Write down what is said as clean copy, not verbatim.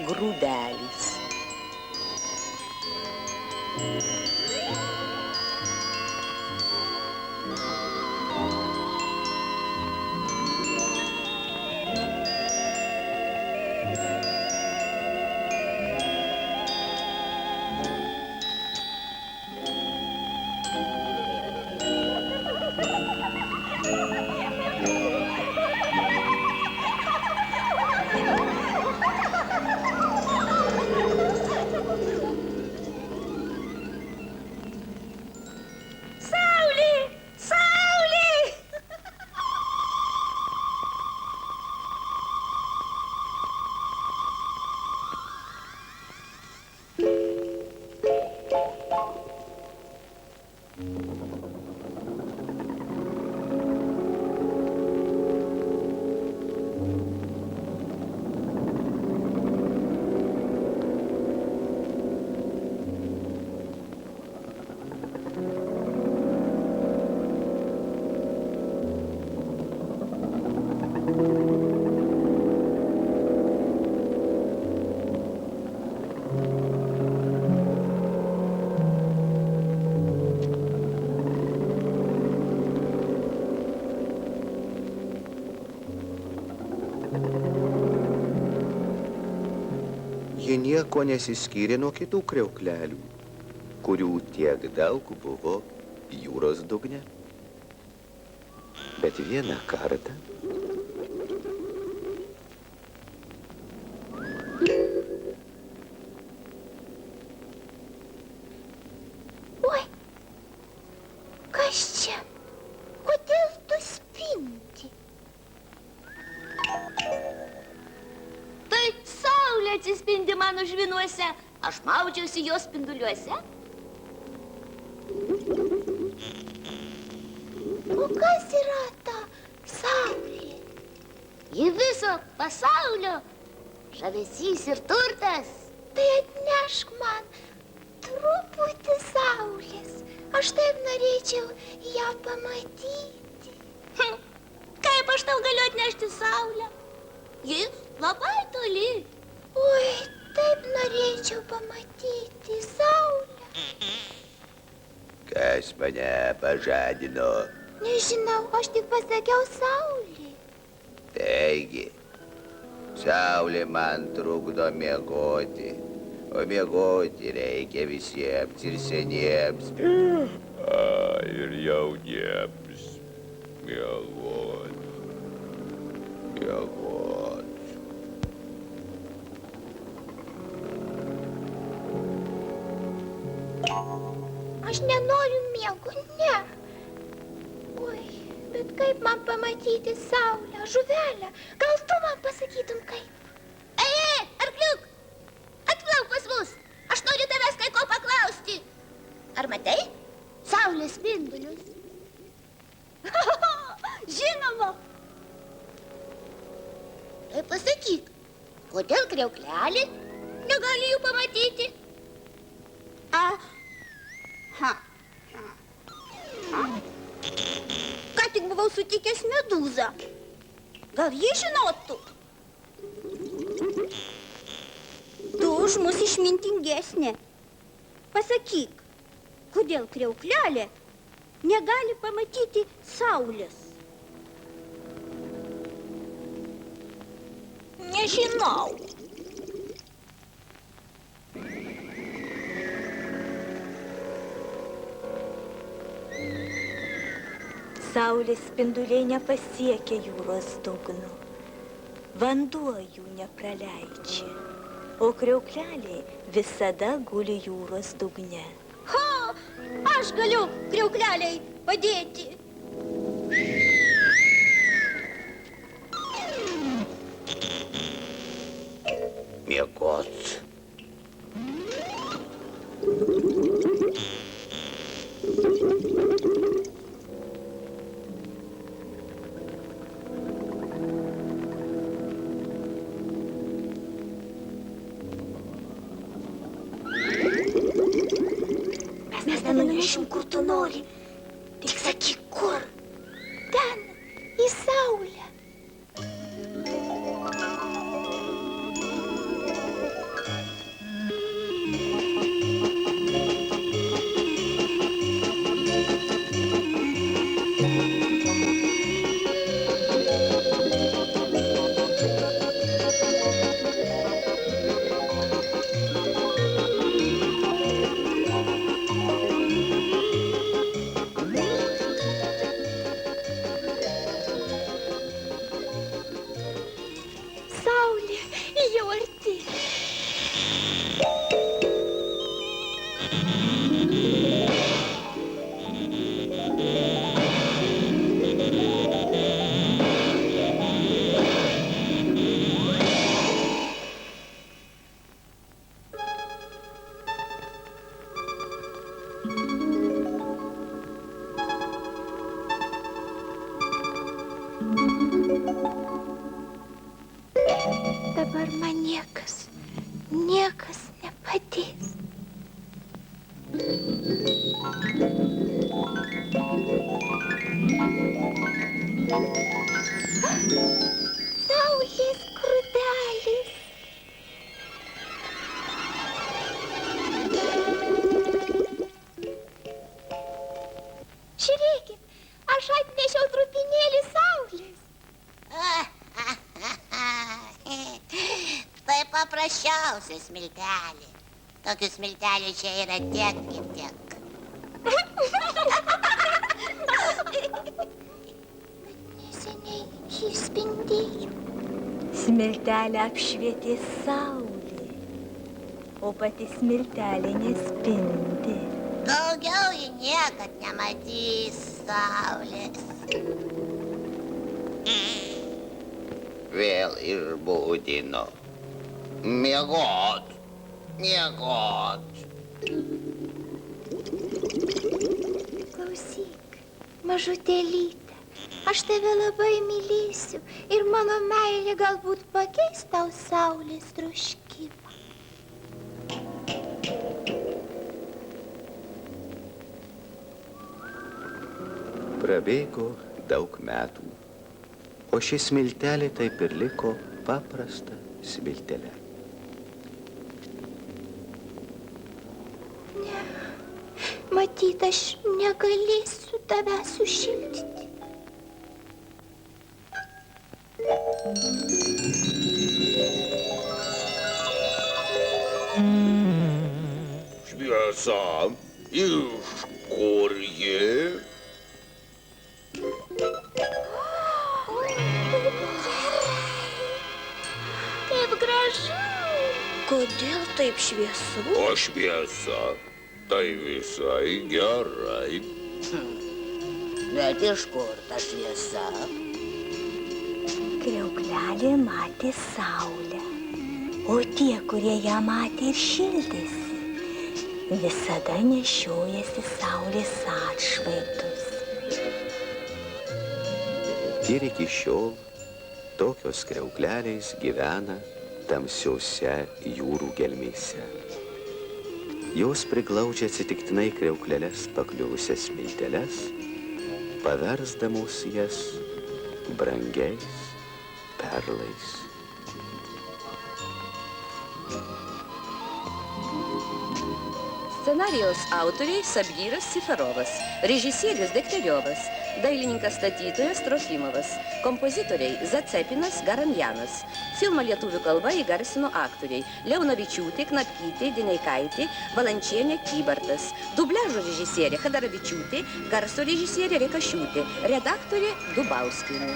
grūdelis. Ji nieko nesiskyrė nuo kitų kriauklelių, kurių tiek daug buvo jūros dugne. Bet vieną kartą Oi, kas čia? Kodėl tu spindi? Tai saulė atsispindi mano žvinuose. Aš maudžiausi jos spinduliuose. O kas yra ta saulė? Ji viso pasaulio žavesys ir turtas. Tai atnešk man truputį saulės. Aš taip norėčiau ją pamatyti. Kaip aš tau galiu atnešti saulę? Ji labai toli. Oi, taip norėčiau pamatyti saulę. kas mane pažadino. Nežinau, aš tik pasakiau saulė. Taigi, saulė man trukdo miegoti, o miegoti reikia visiems ir seniems. Ir jauniems miegoti. Aš nenoriu miego, ne. Oi, bet kaip man pamatyti saulę, žuvelę? Gal tu man pasakytum kaip? Ei, arkliuk, atplauk pas mus. Aš noriu tavęs kai ko paklausti. Ar matai saulės spindulius? Žinoma. Tai pasakyk, kodėl kriauklelė negali jų pamatyti? Ką tik buvau sutikęs medūzą. Gal ji žinotų? Tu už mus išmintingesnė. Pasakyk, kodėl kriauklelė negali pamatyti saulės? Nežinau. Saulės spinduliai nepasiekia jūros dugno. Vanduo jų nepraleidžia, o kriauklelė visada guli jūros dugne. Aš galiu kriaukleliai padėti. Miegot. Mes nenunešim, kur tu nori. Tik sakyk, kur. Ten, į saulę. Dabar man niekas nepadės. Saulės grūdelis. Žiūrėkit, aš atnešiau trupinėlį saulės. Tai paprasčiausia smiltelė. Tokių smiltelių čia yra tiek ir tiek. Neseniai jį spindėjo. Smiltelę apšvietė saulė, o pati smiltelė nespindi. Daugiau ji niekad nematys saulės. Vėl išbudino. Miegot. Klausyk, mažutėlyte, aš tave labai mylėsiu ir mano meilė galbūt pakeis tau saulės troškimą. Prabėgo daug metų, o ši smiltelė taip ir liko paprasta smiltelė. Matyt, aš negalėsiu tavęs sušildyti. Šviesa, iš kur ji? Kaip gražu. Kodėl taip šviesu? O šviesa, tai visai gerai. Bet iš kur ta šviesa? Kriauklelė matė saulę, o tie, kurie ją matė ir šildėsi, visada nešiojasi saulės atšvaitus. Ir iki šiol tokios kriauklelės gyvena tamsiose jūrų gelmėse. Jos priglaudžia atsitiktinai kriaukleles pakliuvusias smilteles, paversdamos jas brangiais perlais. Scenarijaus autoriai Sabgiras Siferovas, režisierius Dekteriovas, dailininkas statytojas Trofimovas, kompozitoriai Zacepinas, Garanjanas. Filmą lietuvių kalba įgarsino aktoriai Leonavičiūtė, Knapkytė, Dineikaitė, Valančienė, Kybartas. Dubliažo režisierė Chadaravičiūtė, garso režisierė Rekašiūtė, redaktorė Dubauskienė.